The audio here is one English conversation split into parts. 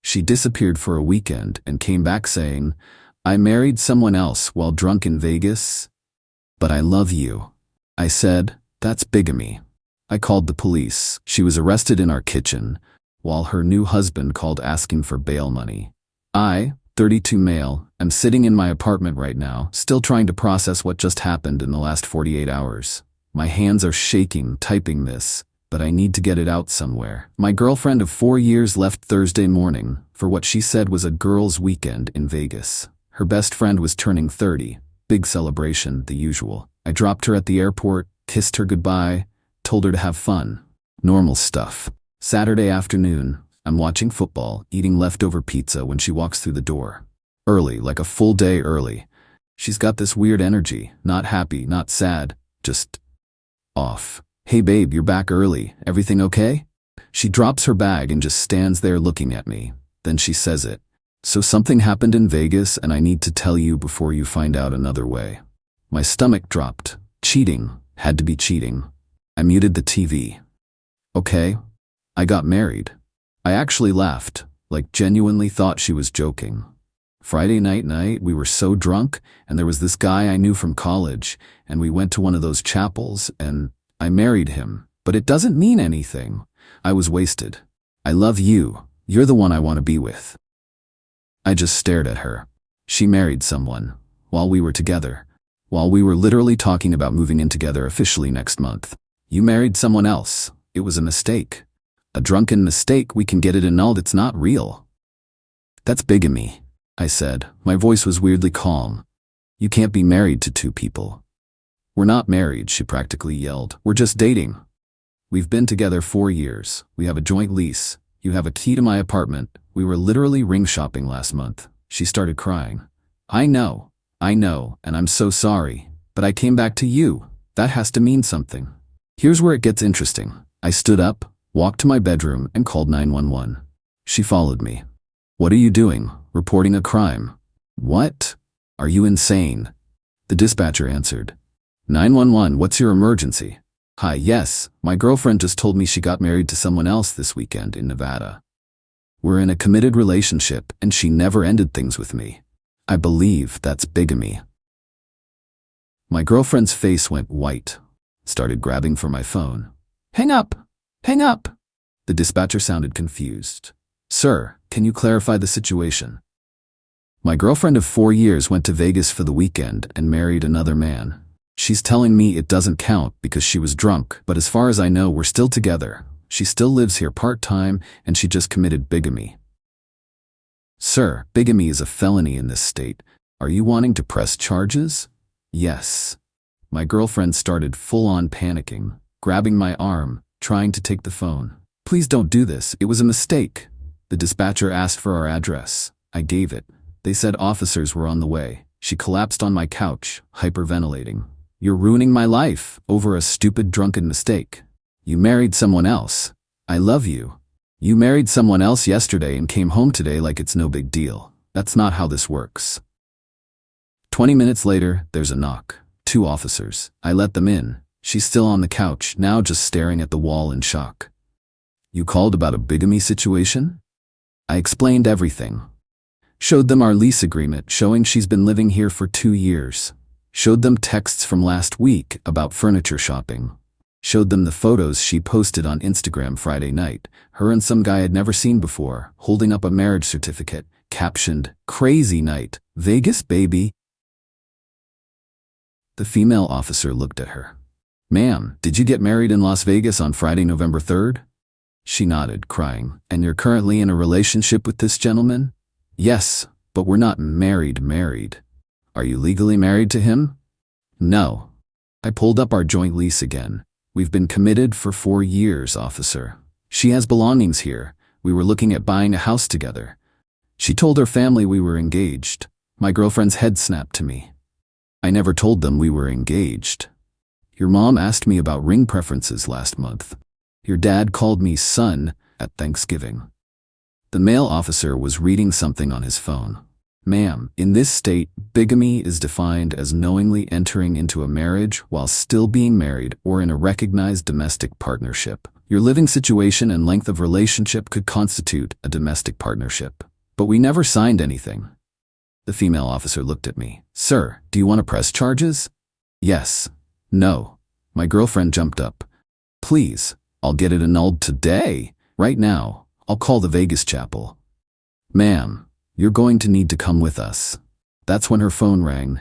She disappeared for a weekend and came back saying, "I married someone else while drunk in Vegas, but I love you." I said, "That's bigamy." I called the police. She was arrested in our kitchen, while her new husband called asking for bail money. I, 32 male, am sitting in my apartment right now, still trying to process what just happened in the last 48 hours. My hands are shaking typing this, but I need to get it out somewhere. My girlfriend of 4 years left Thursday morning for what she said was a girls' weekend in Vegas. Her best friend was turning 30. Big celebration, the usual. I dropped her at the airport, kissed her goodbye, told her to have fun. Normal stuff. Saturday afternoon, I'm watching football, eating leftover pizza when she walks through the door. Early, like a full day early. She's got this weird energy, not happy, not sad, just off. "Hey babe, you're back early. Everything okay?" She drops her bag and just stands there looking at me. Then she says it. "So something happened in Vegas and I need to tell you before you find out another way." My stomach dropped. Cheating. Had to be cheating. I muted the TV. "Okay. I got married." I actually laughed, like genuinely thought she was joking. Friday night, we were so drunk, and there was this guy I knew from college, and we went to one of those chapels, and I married him. But it doesn't mean anything. I was wasted. "I love you. You're the one I want to be with." I just stared at her. She married someone. While we were together. While we were literally talking about moving in together officially next month. "You married someone else. It was a mistake. A drunken mistake, we can get it annulled, it's not real." "That's bigamy," I said. My voice was weirdly calm. "You can't be married to two people." "We're not married," she practically yelled. "We're just dating. We've been together 4 years. We have a joint lease. You have a key to my apartment. We were literally ring shopping last month." She started crying. I know, and I'm so sorry. But I came back to you. That has to mean something." Here's where it gets interesting. I stood up, walked to my bedroom, and called 911. She followed me. "What are you doing? Reporting a crime?" "What? Are you insane?" The dispatcher answered. 911, what's your emergency?" "Hi, yes, my girlfriend just told me she got married to someone else this weekend in Nevada. We're in a committed relationship, and she never ended things with me. I believe that's bigamy." My girlfriend's face went white. Started grabbing for my phone. "Hang up! Hang up!" The dispatcher sounded confused. "Sir, can you clarify the situation?" "My girlfriend of 4 years went to Vegas for the weekend and married another man. She's telling me it doesn't count because she was drunk, but as far as I know, we're still together. She still lives here part-time, and she just committed bigamy." "Sir, bigamy is a felony in this state. Are you wanting to press charges?" "Yes." My girlfriend started full-on panicking, grabbing my arm, trying to take the phone. "Please don't do this. It was a mistake." The dispatcher asked for our address. I gave it. They said officers were on the way. She collapsed on my couch, hyperventilating. "You're ruining my life over a stupid drunken mistake. You married someone else. I love you. You married someone else yesterday and came home today like it's no big deal. That's not how this works." 20 minutes later, there's a knock. 2 officers. I let them in. She's still on the couch, now just staring at the wall in shock. "You called about a bigamy situation?" I explained everything. Showed them our lease agreement showing she's been living here for 2 years. Showed them texts from last week about furniture shopping. Showed them the photos she posted on Instagram Friday night, her and some guy I'd never seen before, holding up a marriage certificate, captioned, "Crazy night, Vegas baby." The female officer looked at her. "Ma'am, did you get married in Las Vegas on Friday, November 3rd? She nodded, crying. "And you're currently in a relationship with this gentleman?" "Yes, but we're not married. Are you legally married to him?" "No." I pulled up our joint lease again. "We've been committed for 4 years, officer. She has belongings here. We were looking at buying a house together. She told her family we were engaged." My girlfriend's head snapped to me. "I never told them we were engaged. Your mom asked me about ring preferences last month. Your dad called me son at Thanksgiving." The male officer was reading something on his phone. Ma'am, in this state, bigamy is defined as knowingly entering into a marriage while still being married or in a recognized domestic partnership. Your living situation and length of relationship could constitute a domestic partnership. But we never signed anything. The female officer looked at me. Sir, do you want to press charges? Yes. No. My girlfriend jumped up. Please, I'll get it annulled today. Right now, I'll call the Vegas chapel. Ma'am, you're going to need to come with us. That's when her phone rang.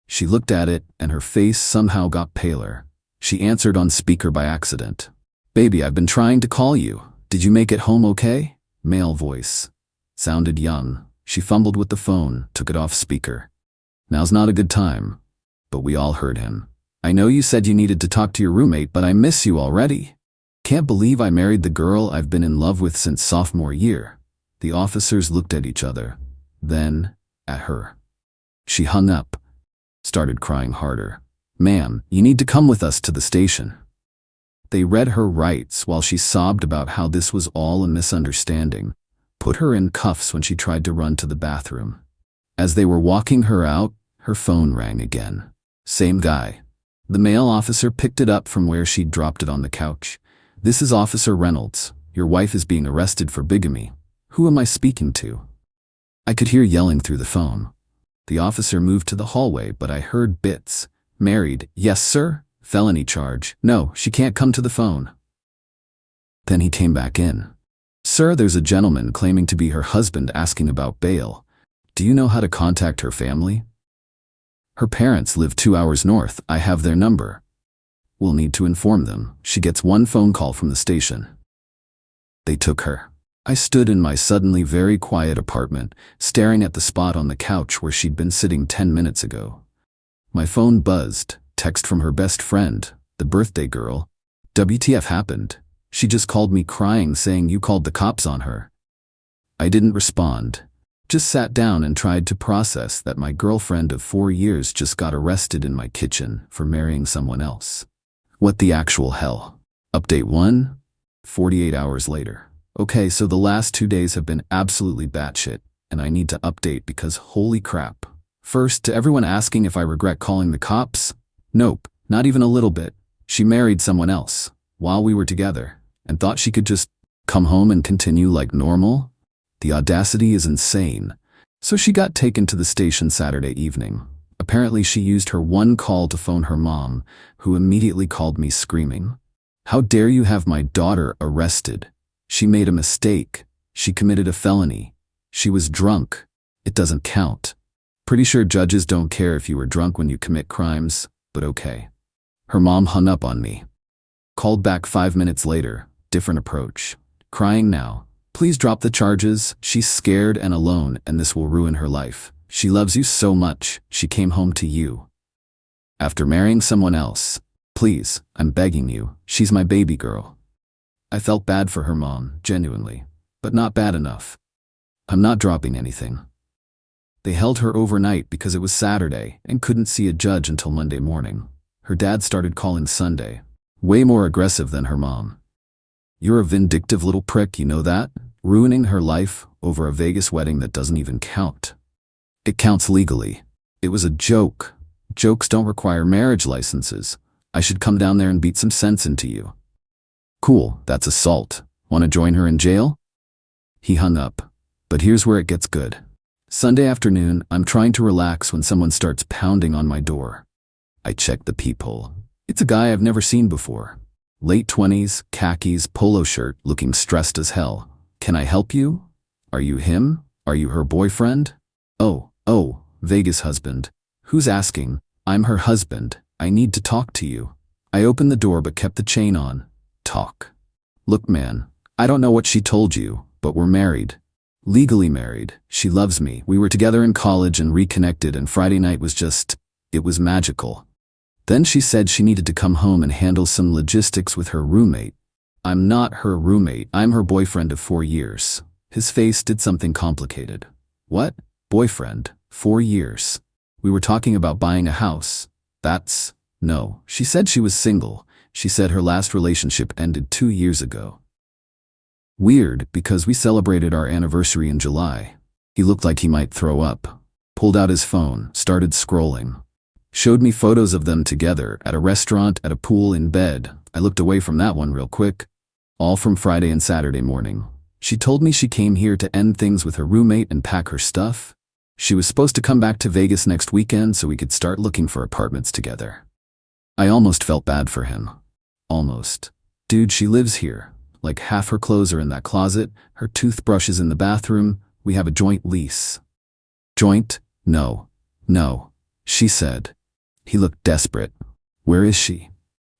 She looked at it and her face somehow got paler. She answered on speaker by accident. Baby, I've been trying to call you. Did you make it home okay? Male voice. Sounded young. She fumbled with the phone, took it off speaker. Now's not a good time. But we all heard him. I know you said you needed to talk to your roommate, but I miss you already. Can't believe I married the girl I've been in love with since sophomore year. The officers looked at each other, then at her. She hung up, started crying harder. Ma'am, you need to come with us to the station. They read her rights while she sobbed about how this was all a misunderstanding, put her in cuffs when she tried to run to the bathroom. As they were walking her out, her phone rang again. Same guy. The male officer picked it up from where she'd dropped it on the couch. This is Officer Reynolds. Your wife is being arrested for bigamy. Who am I speaking to? I could hear yelling through the phone. The officer moved to the hallway, but I heard bits. Married. Yes, sir. Felony charge. No, she can't come to the phone. Then he came back in. Sir, there's a gentleman claiming to be her husband asking about bail. Do you know how to contact her family? Her parents live 2 hours north. I have their number. We'll need to inform them. She gets one phone call from the station. They took her. I stood in my suddenly very quiet apartment, staring at the spot on the couch where she'd been sitting 10 minutes ago. My phone buzzed. Text from her best friend, the birthday girl. WTF happened? She just called me crying saying you called the cops on her. I didn't respond. Just sat down and tried to process that my girlfriend of 4 years just got arrested in my kitchen for marrying someone else. What the actual hell? Update 1? 48 hours later. Okay, so the last 2 days have been absolutely batshit, and I need to update because holy crap. First, to everyone asking if I regret calling the cops. Nope, not even a little bit. She married someone else while we were together and thought she could just come home and continue like normal. The audacity is insane. So she got taken to the station Saturday evening. Apparently she used her one call to phone her mom, who immediately called me screaming. How dare you have my daughter arrested? She made a mistake. She committed a felony. She was drunk. It doesn't count. Pretty sure judges don't care if you were drunk when you commit crimes, but okay. Her mom hung up on me. Called back 5 minutes later, different approach. Crying now. Please drop the charges. She's scared and alone, and this will ruin her life. She loves you so much, she came home to you. After marrying someone else. Please, I'm begging you, she's my baby girl. I felt bad for her mom, genuinely, but not bad enough. I'm not dropping anything. They held her overnight because it was Saturday and couldn't see a judge until Monday morning. Her dad started calling Sunday. Way more aggressive than her mom. You're a vindictive little prick, you know that? Ruining her life over a Vegas wedding that doesn't even count. It counts legally. It was a joke. Jokes don't require marriage licenses. I should come down there and beat some sense into you. Cool, that's assault. Want to join her in jail? He hung up. But here's where it gets good. Sunday afternoon, I'm trying to relax when someone starts pounding on my door. I check the peephole. It's a guy I've never seen before. Late 20s, khakis, polo shirt, looking stressed as hell. Can I help you? Are you him? Are you her boyfriend? Oh, Vegas husband. Who's asking? I'm her husband. I need to talk to you. I opened the door but kept the chain on. Talk. Look, man, I don't know what she told you, but we're married. Legally married. She loves me. We were together in college and reconnected, and Friday night was it was magical. Then she said she needed to come home and handle some logistics with her roommate. I'm not her roommate. I'm her boyfriend of 4 years. His face did something complicated. What? Boyfriend? 4 years. We were talking about buying a house. No. She said she was single. She said her last relationship ended 2 years ago. Weird, because we celebrated our anniversary in July. He looked like he might throw up. pulled out his phone, started scrolling. Showed me photos of them together, at a restaurant, at a pool, in bed. I looked away from that one real quick. All from Friday and Saturday morning. She told me she came here to end things with her roommate and pack her stuff. She was supposed to come back to Vegas next weekend so we could start looking for apartments together. I almost felt bad for him. Almost. Dude, she lives here. Like half her clothes are in that closet, her toothbrush is in the bathroom, we have a joint lease. Joint? No. No. She said. He looked desperate. Where is she?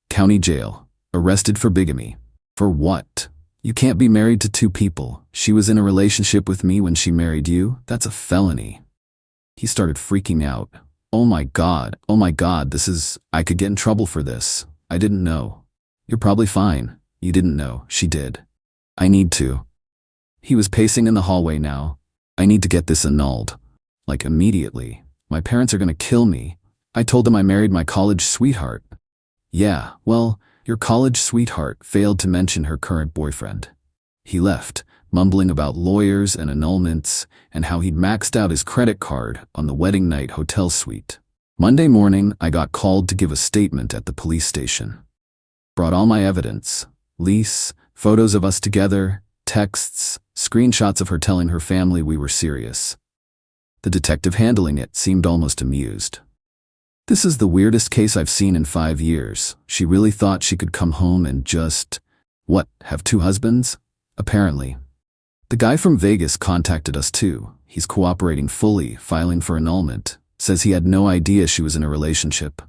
County jail. Arrested for bigamy. For what? You can't be married to two people. She was in a relationship with me when she married you. That's a felony. He started freaking out. Oh my God, I could get in trouble for this. I didn't know. You're probably fine. You didn't know. She did. I need to. He was pacing in the hallway now. I need to get this annulled. Like immediately. My parents are gonna kill me. I told them I married my college sweetheart. Yeah, well, your college sweetheart failed to mention her current boyfriend. He left, mumbling about lawyers and annulments and how he'd maxed out his credit card on the wedding night hotel suite. Monday morning, I got called to give a statement at the police station. Brought all my evidence. Lease, photos of us together, texts, screenshots of her telling her family we were serious. The detective handling it seemed almost amused. This is the weirdest case I've seen in 5 years. She really thought she could come home and just, what, have two husbands? Apparently. The guy from Vegas contacted us too. He's cooperating fully, filing for annulment. Says he had no idea she was in a relationship.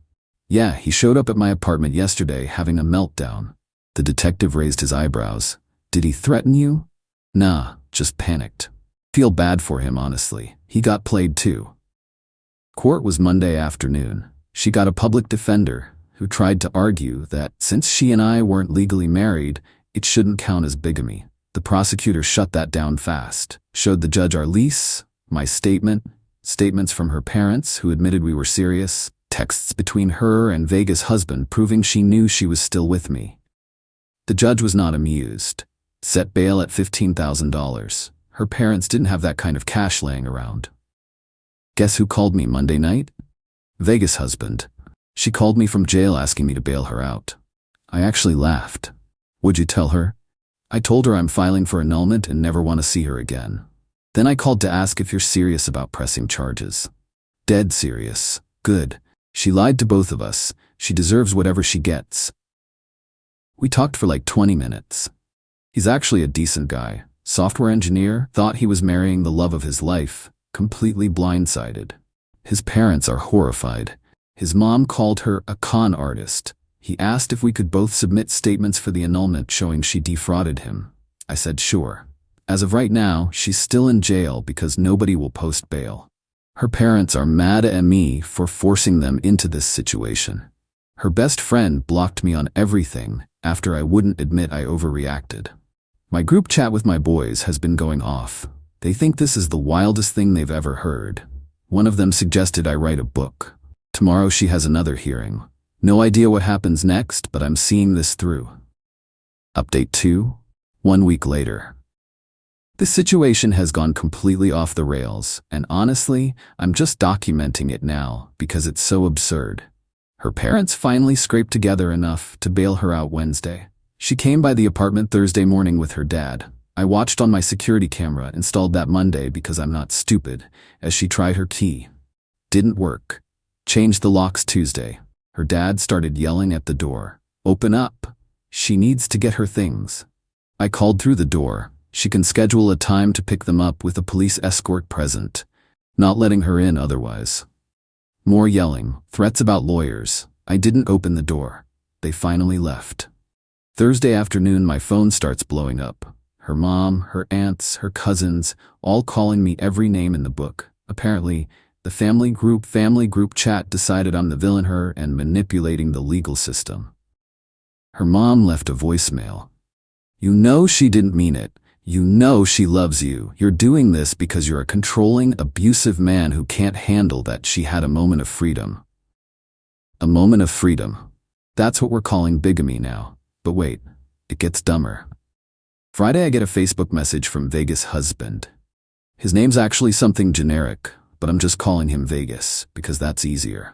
Yeah, he showed up at my apartment yesterday having a meltdown. The detective raised his eyebrows. Did he threaten you? Nah, just panicked. Feel bad for him, honestly. He got played too. Court was Monday afternoon. She got a public defender who tried to argue that since she and I weren't legally married, it shouldn't count as bigamy. The prosecutor shut that down fast. Showed the judge our lease, my statement, statements from her parents who admitted we were serious, texts between her and Vegas' husband proving she knew she was still with me. The judge was not amused. Set bail at $15,000. Her parents didn't have that kind of cash laying around. Guess who called me Monday night? Vegas' husband. She called me from jail asking me to bail her out. I actually laughed. Would you tell her? I told her I'm filing for annulment and never want to see her again. Then I called to ask if you're serious about pressing charges. Dead serious. Good. She lied to both of us. She deserves whatever she gets. We talked for like 20 minutes. He's actually a decent guy. Software engineer, thought he was marrying the love of his life. Completely blindsided. His parents are horrified. His mom called her a con artist. He asked if we could both submit statements for the annulment showing she defrauded him. I said sure. As of right now, she's still in jail because nobody will post bail. Her parents are mad at me for forcing them into this situation. Her best friend blocked me on everything after I wouldn't admit I overreacted. My group chat with my boys has been going off. They think this is the wildest thing they've ever heard. One of them suggested I write a book. Tomorrow she has another hearing. No idea what happens next, but I'm seeing this through. Update 2. 1 week later. This situation has gone completely off the rails, and honestly, I'm just documenting it now because it's so absurd. Her parents finally scraped together enough to bail her out Wednesday. She came by the apartment Thursday morning with her dad. I watched on my security camera installed that Monday because I'm not stupid, as she tried her key. Didn't work. Changed the locks Tuesday. Her dad started yelling at the door. Open up. She needs to get her things. I called through the door. She can schedule a time to pick them up with a police escort present. Not letting her in otherwise. More yelling, threats about lawyers. I didn't open the door. They finally left. Thursday afternoon my phone starts blowing up. Her mom, her aunts, her cousins, all calling me every name in the book. Apparently, the family group chat decided I'm the villain her and manipulating the legal system. Her mom left a voicemail. You know she didn't mean it. You know she loves you. You're doing this because you're a controlling, abusive man who can't handle that she had a moment of freedom. A moment of freedom. That's what we're calling bigamy now. But wait, it gets dumber. Friday I get a Facebook message from Vegas' husband. His name's actually something generic. but I'm just calling him Vegas because that's easier.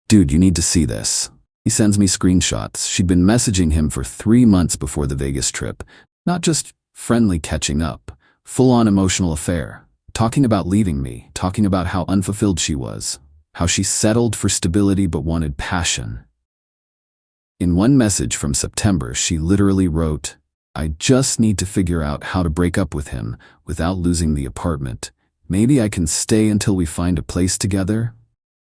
Dude, you need to see this. He sends me screenshots. She'd been messaging him for 3 months before the Vegas trip. Not just friendly catching up, full-on emotional affair. Talking about leaving me, talking about how unfulfilled she was, how she settled for stability but wanted passion. In one message from September, she literally wrote, "I just need to figure out how to break up with him without losing the apartment. Maybe I can stay until we find a place together."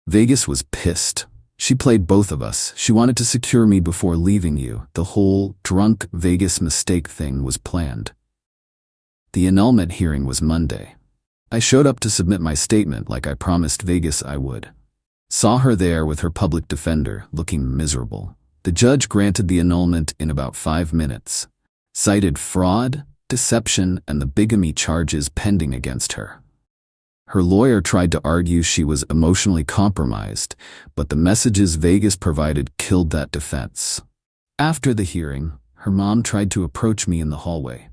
Vegas was pissed. She played both of us. She wanted to secure me before leaving you. The whole drunk Vegas mistake thing was planned. The annulment hearing was Monday. I showed up to submit my statement like I promised Vegas I would. Saw her there with her public defender, looking miserable. The judge granted the annulment in about 5 minutes. Cited fraud, deception, and the bigamy charges pending against her. Her lawyer tried to argue she was emotionally compromised, but the messages Vegas provided killed that defense. After the hearing, her mom tried to approach me in the hallway.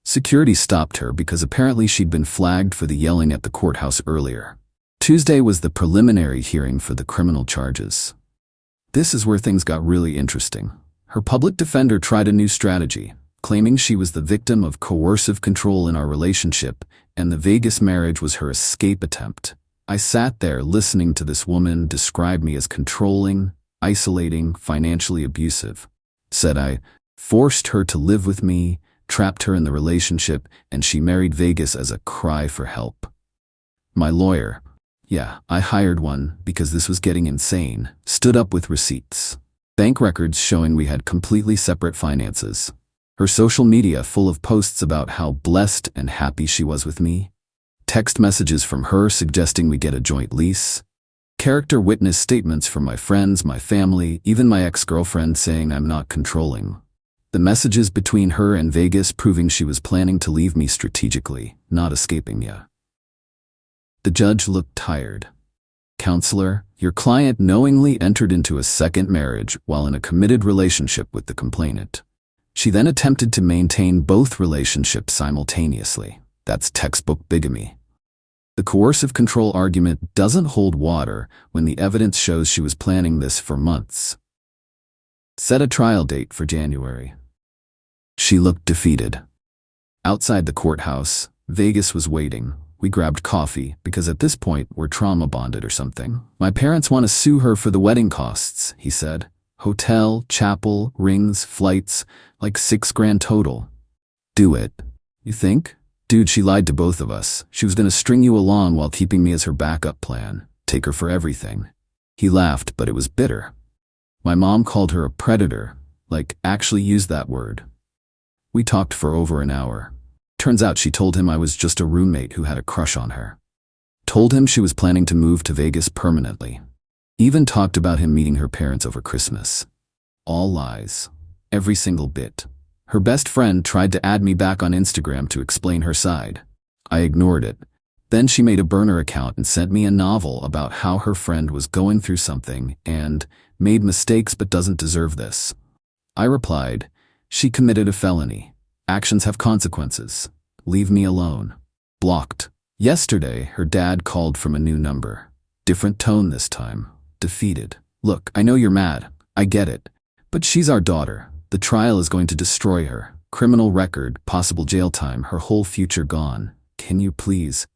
Security stopped her because apparently she'd been flagged for the yelling at the courthouse earlier. Tuesday was the preliminary hearing for the criminal charges. This is where things got really interesting. Her public defender tried a new strategy, claiming she was the victim of coercive control in our relationship, and the Vegas marriage was her escape attempt. I sat there listening to this woman describe me as controlling, isolating, financially abusive. Said I forced her to live with me, trapped her in the relationship, and she married Vegas as a cry for help. My lawyer, yeah, I hired one because this was getting insane, stood up with receipts. Bank records showing we had completely separate finances. Her social media full of posts about how blessed and happy she was with me. Text messages from her suggesting we get a joint lease. Character witness statements from my friends, my family, even my ex-girlfriend saying I'm not controlling. The messages between her and Vegas proving she was planning to leave me strategically, not escaping me. The judge looked tired. "Counselor, your client knowingly entered into a second marriage while in a committed relationship with the complainant. She then attempted to maintain both relationships simultaneously. That's textbook bigamy. The coercive control argument doesn't hold water when the evidence shows she was planning this for months. Set a trial date for January." She looked defeated. Outside the courthouse, Vegas was waiting. We grabbed coffee because at this point we're trauma bonded or something. "My parents want to sue her for the wedding costs," he said. "Hotel, chapel, rings, flights, like $6,000 total." "Do it. You think?" "Dude, she lied to both of us. She was gonna string you along while keeping me as her backup plan. Take her for everything." He laughed, but it was bitter. "My mom called her a predator, like actually used that word." We talked for over an hour. Turns out she told him I was just a roommate who had a crush on her. Told him she was planning to move to Vegas permanently. Even talked about him meeting her parents over Christmas. All lies. Every single bit. Her best friend tried to add me back on Instagram to explain her side. I ignored it. Then she made a burner account and sent me a novel about how her friend was going through something and made mistakes but doesn't deserve this. I replied, "She committed a felony. Actions have consequences. Leave me alone." Blocked. Yesterday, her dad called from a new number. Different tone this time. Defeated. "Look, I know you're mad. I get it. But she's our daughter. The trial is going to destroy her. Criminal record, possible jail time, her whole future gone. Can you please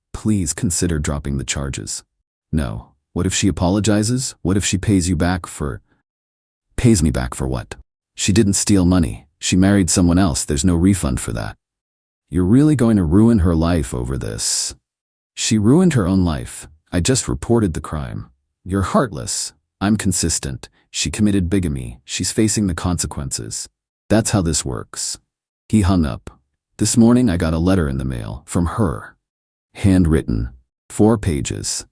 consider dropping the charges?" "No. What if she apologizes? What if she pays you back for..." "Pays me back for what? She didn't steal money. She married someone else. There's no refund for that." "You're really going to ruin her life over this?" "She ruined her own life. I just reported the crime." "You're heartless." "I'm consistent. She committed bigamy. She's facing the consequences. That's how this works." He hung up. This morning I got a letter in the mail from her. Handwritten. 4 pages.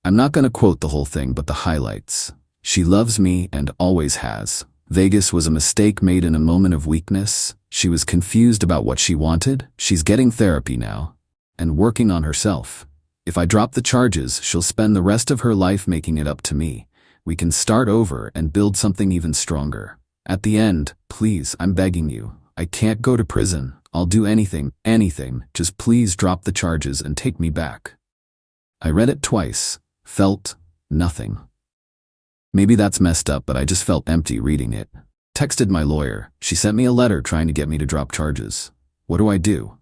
I'm not going to quote the whole thing, but the highlights. "She loves me and always has. Vegas was a mistake made in a moment of weakness. She was confused about what she wanted. She's getting therapy now and working on herself. If I drop the charges, she'll spend the rest of her life making it up to me. We can start over and build something even stronger. At the end, please, I'm begging you. I can't go to prison. I'll do anything. Just please drop the charges and take me back." I read it twice, felt nothing. Maybe that's messed up, but I just felt empty reading it. Texted my lawyer. She sent me a letter trying to get me to drop charges. What do?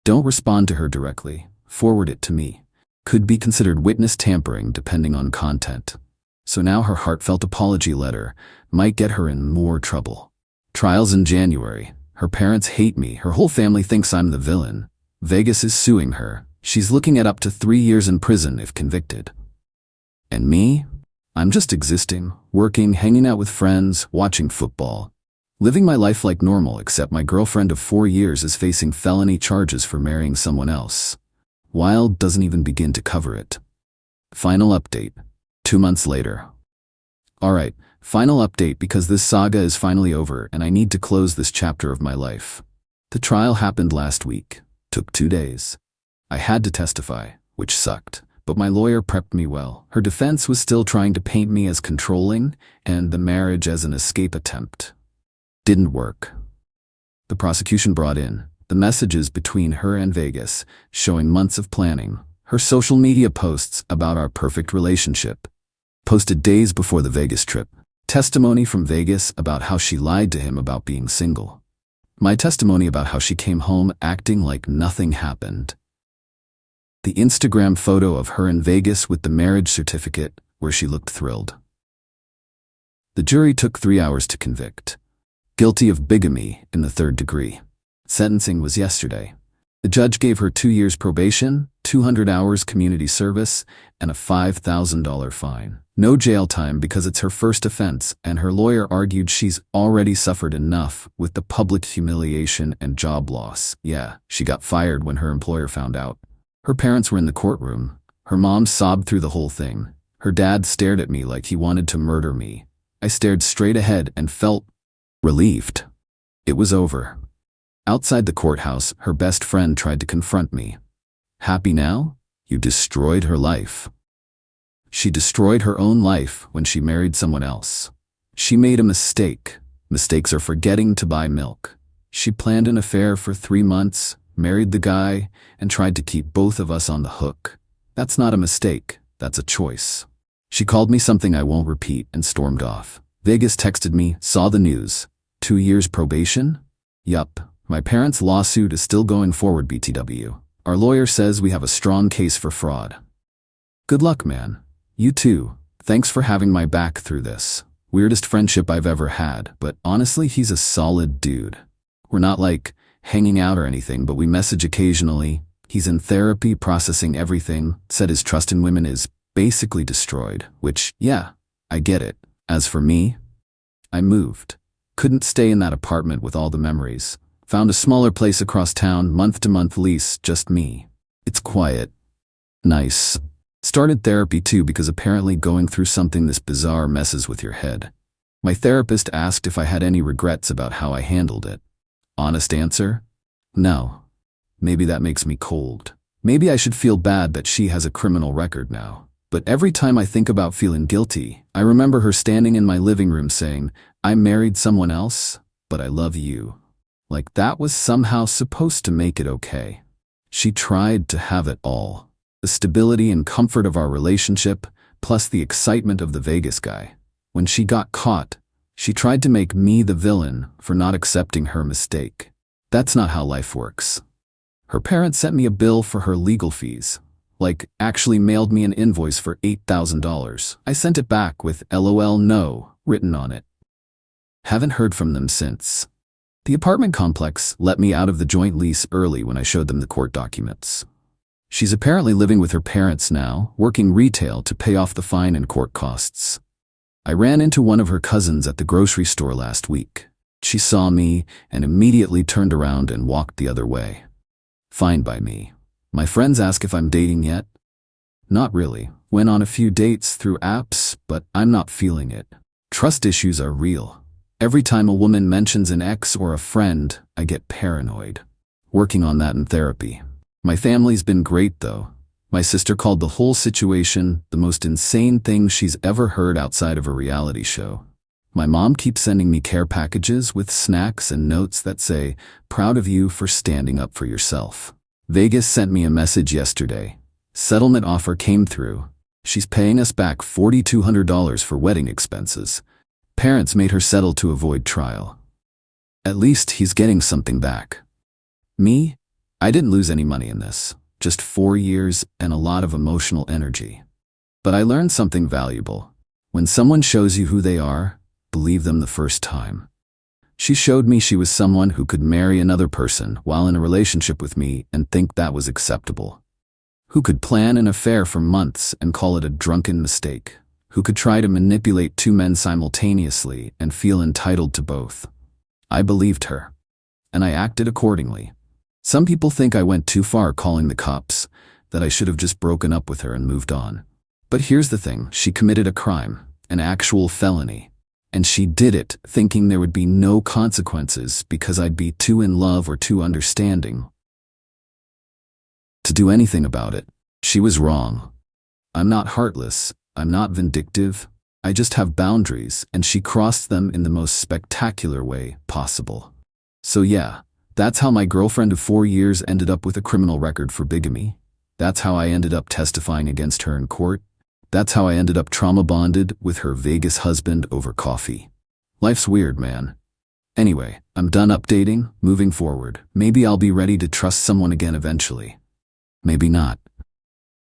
Don't respond to her directly. Forward it to me. Could be considered witness tampering depending on content. So now her heartfelt apology letter might get her in more trouble. Trials in January. Her parents hate me. Her whole family thinks I'm the villain. Vegas is suing her. She's looking at up to 3 years in prison if convicted. And me? I'm just existing, working, hanging out with friends, watching football. Living my life like normal, except my girlfriend of 4 years is facing felony charges for marrying someone else. Wild doesn't even begin to cover it. Final update. 2 months later. Alright, final update because this saga is finally over and I need to close this chapter of my life. The trial happened last week. Took 2 days. I had to testify, which sucked, but my lawyer prepped me well. Her defense was still trying to paint me as controlling and the marriage as an escape attempt. Didn't work. The prosecution brought in the messages between her and Vegas, showing months of planning, her social media posts about our perfect relationship, posted days before the Vegas trip, testimony from Vegas about how she lied to him about being single, my testimony about how she came home acting like nothing happened, the Instagram photo of her in Vegas with the marriage certificate where she looked thrilled. The jury took 3 hours to convict. Guilty of bigamy in the 3rd degree. Sentencing was yesterday. The judge gave her 2 years probation, 200 hours community service, and a $5,000 fine. No jail time because it's her first offense, and her lawyer argued she's already suffered enough with the public humiliation and job loss. Yeah, she got fired when her employer found out. Her parents were in the courtroom. Her mom sobbed through the whole thing. Her dad stared at me like he wanted to murder me. I stared straight ahead and felt relieved. It was over. Outside the courthouse, her best friend tried to confront me. Happy now? You destroyed her life. She destroyed her own life when she married someone else. She made a mistake. Mistakes are forgetting to buy milk. She planned an affair for 3 months, married the guy, and tried to keep both of us on the hook. That's not a mistake. That's a choice. She called me something I won't repeat and stormed off. Vegas texted me, saw the news. 2 years probation? Yup. My parents' lawsuit is still going forward, BTW. Our lawyer says we have a strong case for fraud. Good luck, man. You too. Thanks for having my back through this. Weirdest friendship I've ever had, but honestly, he's a solid dude. We're not like hanging out or anything, but we message occasionally. He's in therapy, processing everything, said his trust in women is basically destroyed, which, yeah, I get it. As for me, I moved. Couldn't stay in that apartment with all the memories. Found a smaller place across town, month-to-month lease, just me. It's quiet. Nice. Started therapy too because apparently going through something this bizarre messes with your head. My therapist asked if I had any regrets about how I handled it. Honest answer? No. Maybe that makes me cold. Maybe I should feel bad that she has a criminal record now. But every time I think about feeling guilty, I remember her standing in my living room saying, I married someone else, but I love you. Like that was somehow supposed to make it okay. She tried to have it all. The stability and comfort of our relationship, plus the excitement of the Vegas guy. When she got caught, she tried to make me the villain for not accepting her mistake. That's not how life works. Her parents sent me a bill for her legal fees. Like, actually mailed me an invoice for $8,000. I sent it back with LOL no written on it. Haven't heard from them since. The apartment complex let me out of the joint lease early when I showed them the court documents. She's apparently living with her parents now, working retail to pay off the fine and court costs. I ran into one of her cousins at the grocery store last week. She saw me and immediately turned around and walked the other way. Fine by me. My friends ask if I'm dating yet. Not really. Went on a few dates through apps, but I'm not feeling it. Trust issues are real. Every time a woman mentions an ex or a friend, I get paranoid. Working on that in therapy. My family's been great though. My sister called the whole situation the most insane thing she's ever heard outside of a reality show. My mom keeps sending me care packages with snacks and notes that say, proud of you for standing up for yourself. Vegas sent me a message yesterday. Settlement offer came through. She's paying us back $4,200 for wedding expenses. Parents made her settle to avoid trial. At least he's getting something back. Me? I didn't lose any money in this. Just 4 years and a lot of emotional energy. But I learned something valuable. When someone shows you who they are, believe them the first time. She showed me she was someone who could marry another person while in a relationship with me and think that was acceptable. Who could plan an affair for months and call it a drunken mistake. Who could try to manipulate 2 men simultaneously and feel entitled to both. I believed her. And I acted accordingly. Some people think I went too far calling the cops, that I should have just broken up with her and moved on. But here's the thing, she committed a crime, an actual felony. And she did it thinking there would be no consequences because I'd be too in love or too understanding to do anything about it. She was wrong. I'm not heartless. I'm not vindictive. I just have boundaries, and she crossed them in the most spectacular way possible. So yeah, that's how my girlfriend of 4 years ended up with a criminal record for bigamy. That's how I ended up testifying against her in court. That's how I ended up trauma bonded with her Vegas husband over coffee. Life's weird, man. Anyway, I'm done updating, moving forward. Maybe I'll be ready to trust someone again eventually. Maybe not.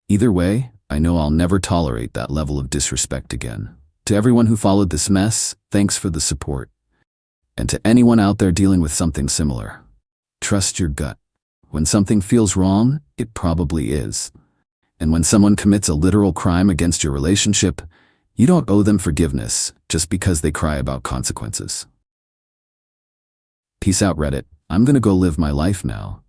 Either way, I know I'll never tolerate that level of disrespect again. To everyone who followed this mess, thanks for the support. And to anyone out there dealing with something similar, trust your gut. When something feels wrong, it probably is. And when someone commits a literal crime against your relationship, you don't owe them forgiveness just because they cry about consequences. Peace out, Reddit. I'm gonna go live my life now.